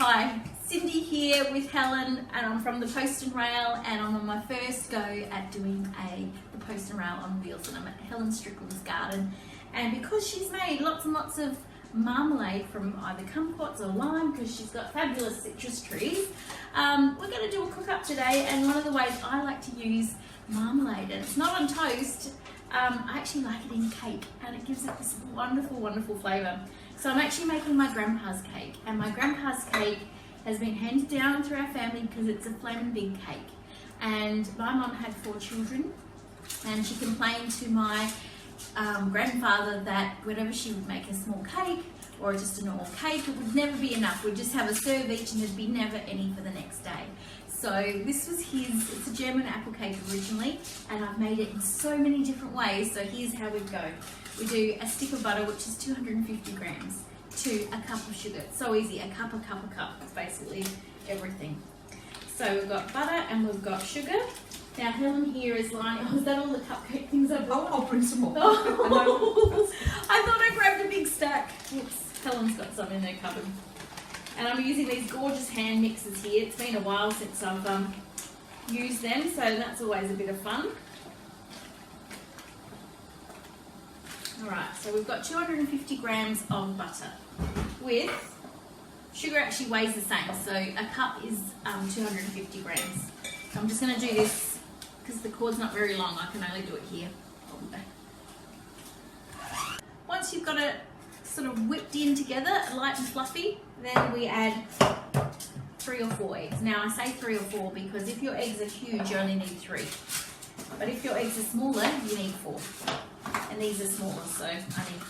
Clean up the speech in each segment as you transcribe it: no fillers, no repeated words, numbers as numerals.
Hi, Cindy here with Helen, and I'm from the Post and Rail, and I'm on my first go at doing the Post and Rail on wheels, and I'm at Helen Strickland's garden. And because she's made lots and lots of marmalade from either kumquats or lime, because she's got fabulous citrus trees, we're going to do a cook up today. And one of the ways I like to use marmalade, and it's not on toast, I actually like it in cake, and it gives it this wonderful, wonderful flavour. So I'm actually making my grandpa's cake, and my grandpa's cake has been handed down through our family because it's a flaming big cake. And my mum had 4 children, and she complained to my grandfather that whenever she would make a small cake or just a normal cake, it would never be enough. We'd just have a serve each and there'd be never any for the next day. So this was his. It's a German apple cake originally, and I've made it in so many different ways. So here's how we go. We do a stick of butter, which is 250 grams, to a cup of sugar. It's so easy, a cup. It's basically everything. So we've got butter and we've got sugar. Now Helen here is lining, is that all the cupcake things I brought? I'll bring some more. Oh, I thought I grabbed a big stack. Oops, Helen's got some in her cupboard. And I'm using these gorgeous hand mixers here. It's been a while since I've used them, so that's always a bit of fun. Alright, so we've got 250 grams of butter with sugar. Actually weighs the same, so a cup is 250 grams. So I'm just going to do this because the cord's not very long. I can only do it here. Once you've got it sort of whipped in together, light and fluffy, then we add 3 or 4 eggs. Now I say 3 or 4 because if your eggs are huge, you only need 3. But if your eggs are smaller, you need 4. And these are smaller, so I need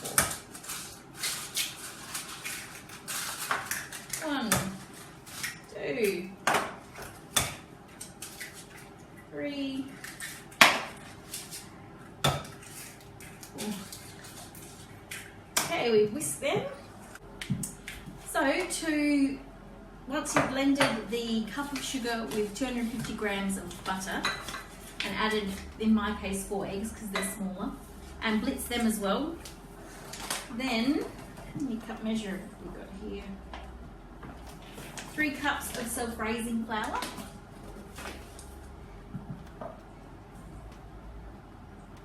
4. 1, 2, 3, 4. Okay, we whisk them. So once you've blended the cup of sugar with 250 grams of butter and added, in my case, 4 eggs because they're smaller, and blitz them as well, then, how many cup measure have we got here? 3 cups of self-raising flour.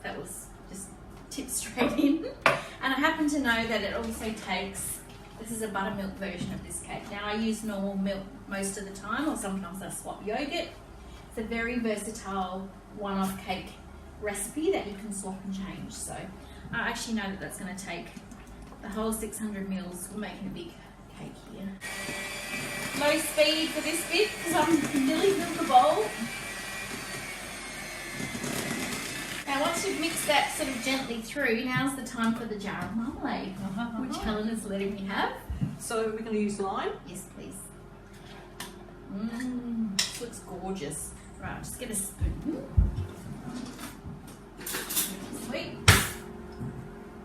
That was just tipped straight in. And I happen to know that it also takes, this is a buttermilk version of this cake. Now I use normal milk most of the time, or sometimes I swap yogurt. It's a very versatile one-off cake recipe that you can swap and change. So I actually know that that's going to take the whole 600 mils. We're making a big cake here. Low speed for this bit because I'm nearly filled the bowl. Now once you've mixed that sort of gently through, now's the time for the jar of marmalade, which Helen is letting me have. So we're going to use lime? Yes, please. This looks gorgeous. Right, just get a spoon. Sweet.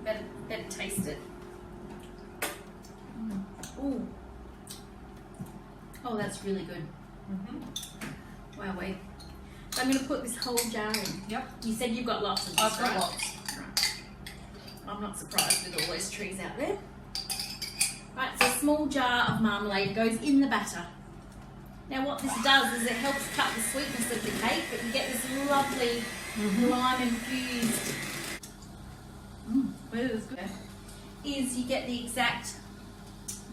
Better taste it. Ooh. Oh, that's really good. Wow, wait. So I'm going to put this whole jar in. Yep. You said you've got lots of this, I've got right? lots. Right. I'm not surprised with all those trees out there. Right, so a small jar of marmalade goes in the batter. Now what this does is it helps cut the sweetness of the cake, but you get this lovely lime infused, is you get the exact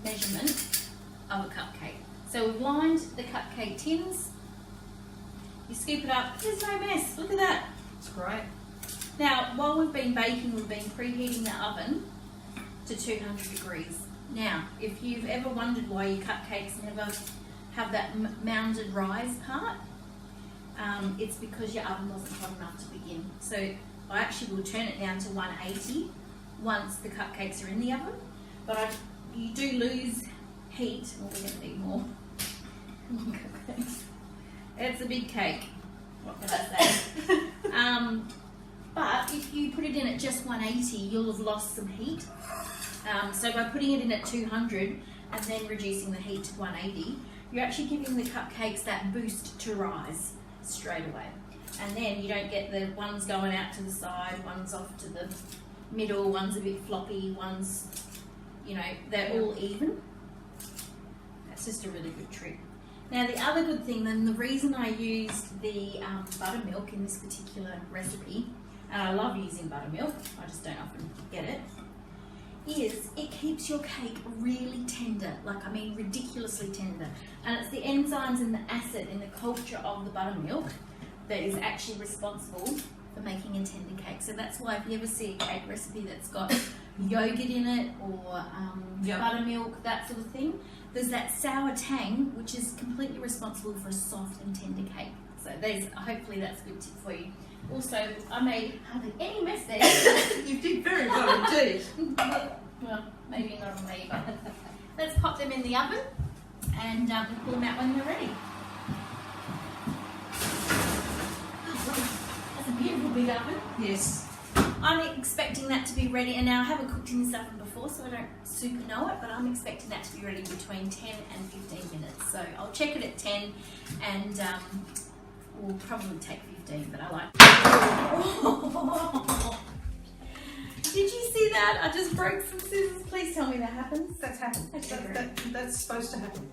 measurement of a cupcake. So we've lined the cupcake tins, you scoop it up, there's no mess, look at that. It's great. Now while we've been baking, we've been preheating the oven to 200 degrees. Now if you've ever wondered why your cupcakes never have that mounded rise part, it's because your oven wasn't hot enough to begin. So I actually will turn it down to 180 once the cupcakes are in the oven, but you do lose heat. Well, we're going to need more cupcakes. It's a big cake, what can I say? But if you put it in at just 180, you'll have lost some heat. So by putting it in at 200 and then reducing the heat to 180, you're actually giving the cupcakes that boost to rise straight away. And then you don't get the ones going out to the side, ones off to the middle, one's a bit floppy, one's, you know, they're all even. It's just a really good trick. Now the other good thing, then the reason I used the buttermilk in this particular recipe, and I love using buttermilk, I just don't often get it, is it keeps your cake really tender, like I mean ridiculously tender. And it's the enzymes and the acid in the culture of the buttermilk that is actually responsible for making a tender cake. So that's why if you ever see a cake recipe that's got yogurt in it or buttermilk, that sort of thing, there's that sour tang which is completely responsible for a soft and tender cake. So hopefully that's a good tip for you. Also, I made hardly any mess there. You did very well indeed. Well, maybe not on me, but let's pop them in the oven and pull them out when they're ready. That's a beautiful big oven. Yes. I'm expecting that to be ready, and now I haven't cooked in this oven before, so I don't super know it, but I'm expecting that to be ready between 10 and 15 minutes. So I'll check it at 10 and we'll probably take 15, but I like Did you see that? I just broke some scissors. Please tell me that happens. That's happened. Okay, That's supposed to happen.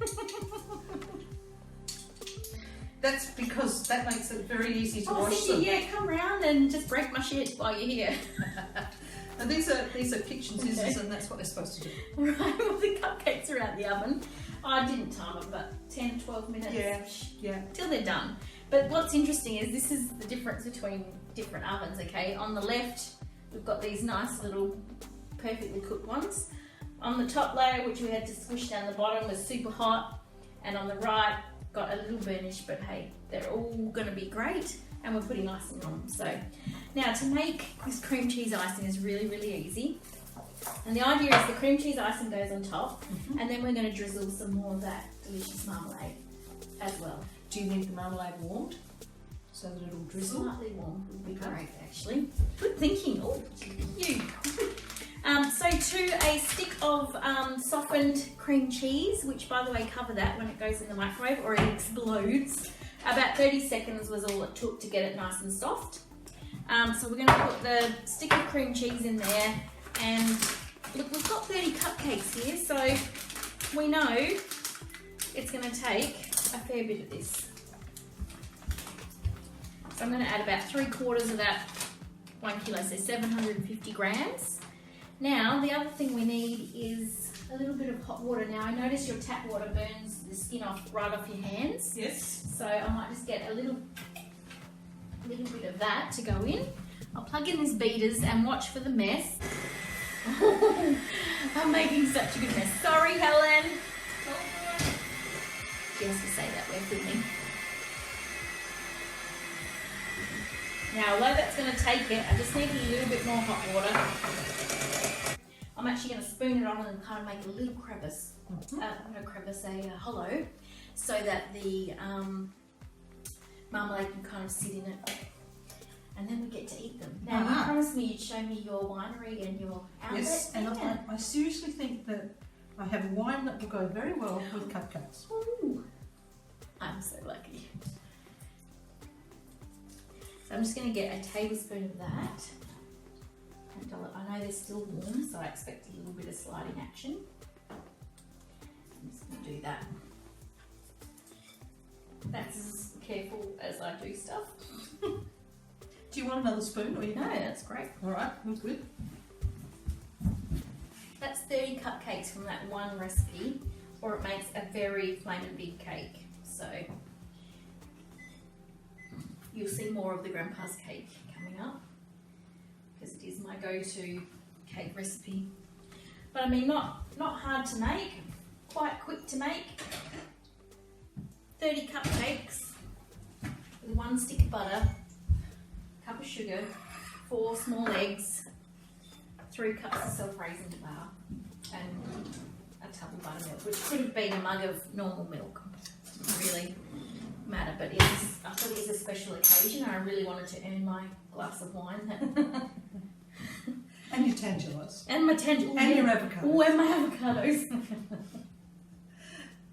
That's because that makes it very easy to wash them. Yeah, come round and just break my shit while you're here. And these are kitchen scissors, and that's what they're supposed to do. Right, well the cupcakes are out the oven. I didn't time it, but 10, 12 minutes. Yeah. Till they're done. But what's interesting is this is the difference between different ovens, okay? On the left, we've got these nice little perfectly cooked ones. On the top layer, which we had to squish down the bottom, was super hot. And on the right, got a little burnish, but hey, they're all gonna be great. And we're putting icing on them. So now to make this cream cheese icing is really, really easy. And the idea is the cream cheese icing goes on top, and then we're gonna drizzle some more of that delicious marmalade as well. Do you need the marmalade warmed so that it'll drizzle? Slightly warm would be great, actually. Good thinking. Oh, you. So to a stick of softened cream cheese, which by the way, cover that when it goes in the microwave or it explodes. About 30 seconds was all it took to get it nice and soft. So we're going to put the stick of cream cheese in there, and look, we've got 30 cupcakes here, so we know it's going to take a fair bit of this. So I'm going to add about 3/4 of that 1 kilo, so 750 grams. Now the other thing we need is a little bit of hot water. Now I notice your tap water burns the skin off right off your hands. Yes. So I might just get a little bit of that to go in. I'll plug in these beaters and watch for the mess. I'm making such a good mess. Sorry, Helen. She has to say that we're filming. Now, although that's going to take it, I just need a little bit more hot water. I'm actually going to spoon it on and kind of make a little crevice, a hollow, so that the marmalade can kind of sit in it. And then we get to eat them. Now, you promised me you'd show me your winery and your outlet. Yes, and I seriously think that I have a wine that will go very well with cupcakes. Ooh, I'm so lucky. So I'm just going to get a tablespoon of that. And I know they're still warm, so I expect a little bit of sliding action. I'm just going to do that. That's as careful as I do stuff. Do you want another spoon? Or you No, that's great. All right, that's good. That's 30 cupcakes from that one recipe, or it makes a very flaming big cake. So you'll see more of the grandpa's cake coming up, because it is my go-to cake recipe. But I mean, not hard to make, quite quick to make. 30 cupcakes with 1 stick of butter, cup of sugar, 4 small eggs, 3 cups of self-raising flour, and a tub of buttermilk, which could have been a mug of normal milk. Doesn't really matter, but I thought it was a special occasion and I really wanted to earn my glass of wine. And your tangelos. And my tangelos. And your avocados. Oh, and my avocados.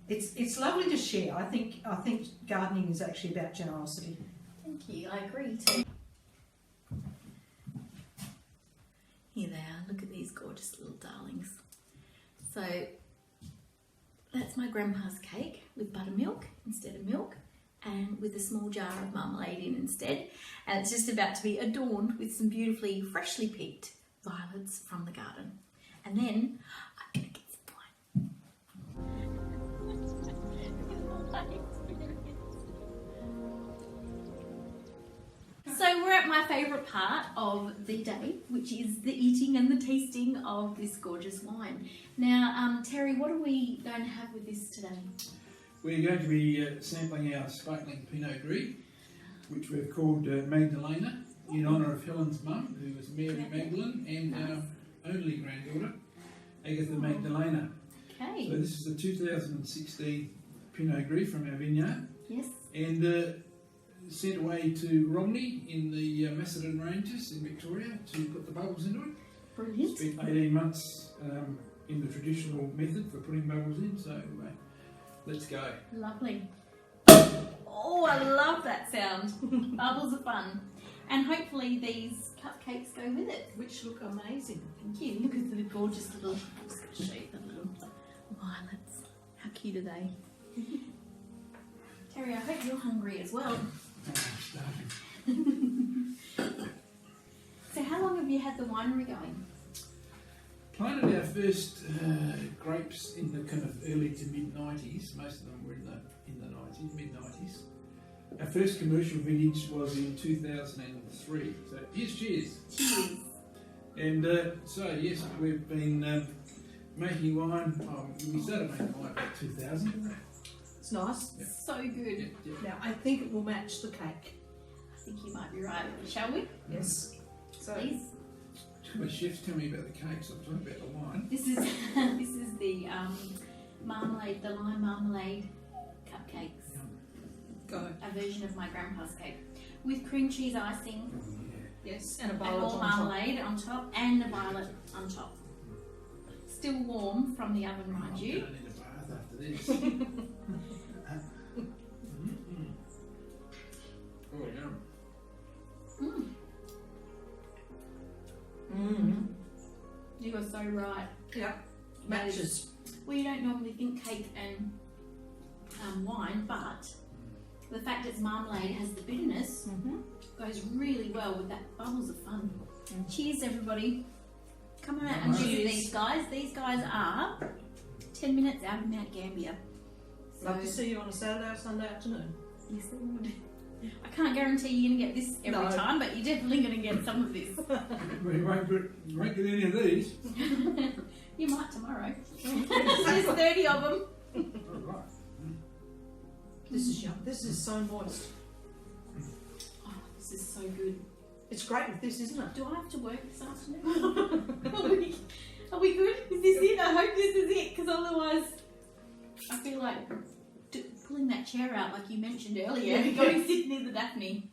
It's lovely to share. I think gardening is actually about generosity. Thank you, I agree too. Here they are, look at these gorgeous little darlings. So that's my grandpa's cake with buttermilk instead of milk, and with a small jar of marmalade in instead. And it's just about to be adorned with some beautifully freshly picked violets from the garden. And then I'm going to get some wine. So we're at my favourite part of the day, which is the eating and the tasting of this gorgeous wine. Now, Terry, what are we going to have with this today? We're going to be sampling our Sparkling Pinot Gris, which we've called Magdalena, in honour of Helen's mum, who was Mary Magdalene, and our only granddaughter, Agatha Magdalena. Okay. So this is the 2016 Pinot Gris from our vineyard. Yes. And sent away to Romney in the Macedon Ranges in Victoria to put the bubbles into it. Brilliant. Spent 18 months in the traditional method for putting bubbles in, so let's go. Lovely. Oh, I love that sound. Bubbles are fun. And hopefully these cupcakes go with it. Which look amazing. Thank you. Look at the gorgeous little, I'm just going to show you the little violets. How cute are they? Terry, I hope you're hungry as well. So how long have you had the winery going? Planted our first grapes in the kind of early to mid-90s. Most of them were in the 90s, mid-90s. Our first commercial vintage was in 2003. So cheers. Cheers. And so yes, we've been making wine. We started making wine about 2000. It's nice. Yep. So good. Yep, yep. Now, I think it will match the cake. I think you might be right. Shall we? Yes. So, Please. The chefs tell me about the cakes. I'm talking about the wine. This is the marmalade, the lime marmalade cupcakes. go. A version of my grandpa's cake with cream cheese icing Yes, and a and violet more on top. marmalade on top and a violet on top. Still warm from the oven, mind I'm you. going to need a bath after this. Oh, yum. Mm. Mm. You are so right. Yeah, matches. Well, you don't normally think cake and wine, but the fact it's marmalade has the bitterness goes really well with that. Bubbles of fun. Cheers, everybody. Come on out and visit these guys. These guys are 10 minutes out of Mount Gambier. Love to see you on a Saturday or Sunday afternoon. Yes, I would. I can't guarantee you're going to get this every time, but you're definitely going to get some of this. We won't get any of these. You might tomorrow. There's 30 of them. Oh, right. This is yum. This is so moist. Oh, this is so good. It's great with this, isn't it? Do I have to work this afternoon? Are we good? Is this it? I hope this is it, because otherwise I feel like pulling that chair out like you mentioned earlier and going sit near the Daphne.